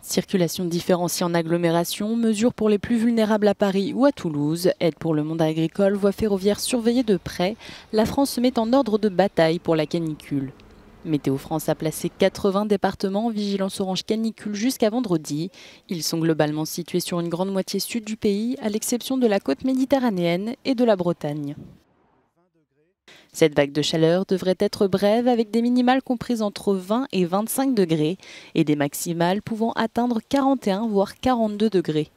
Circulation différenciée en agglomération, mesures pour les plus vulnérables à Paris ou à Toulouse, aide pour le monde agricole, voies ferroviaires surveillées de près, la France se met en ordre de bataille pour la canicule. Météo France a placé 80 départements en vigilance orange canicule jusqu'à vendredi. Ils sont globalement situés sur une grande moitié sud du pays, à l'exception de la côte méditerranéenne et de la Bretagne. Cette vague de chaleur devrait être brève avec des minimales comprises entre 20 et 25 degrés et des maximales pouvant atteindre 41 voire 42 degrés.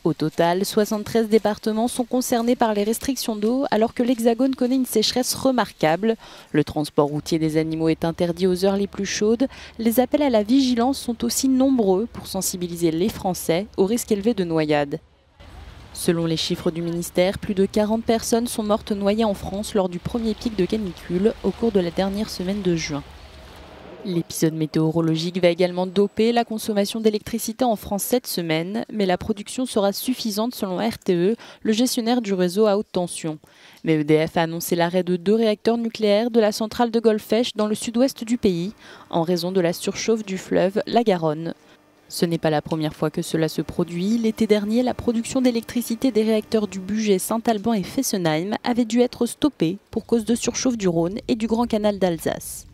Au total, 73 départements sont concernés par les restrictions d'eau alors que l'Hexagone connaît une sécheresse remarquable. Le transport routier des animaux est interdit aux heures les plus chaudes. Les appels à la vigilance sont aussi nombreux pour sensibiliser les Français au risque élevé de noyade. Selon les chiffres du ministère, plus de 40 personnes sont mortes noyées en France lors du premier pic de canicule au cours de la dernière semaine de juin. L'épisode météorologique va également doper la consommation d'électricité en France cette semaine, mais la production sera suffisante selon RTE, le gestionnaire du réseau à haute tension. Mais EDF a annoncé l'arrêt de 2 réacteurs nucléaires de la centrale de Golfech dans le sud-ouest du pays, en raison de la surchauffe du fleuve la Garonne. Ce n'est pas la première fois que cela se produit. L'été dernier, la production d'électricité des réacteurs du Bugey, Saint-Alban et Fessenheim avait dû être stoppée pour cause de surchauffe du Rhône et du Grand Canal d'Alsace.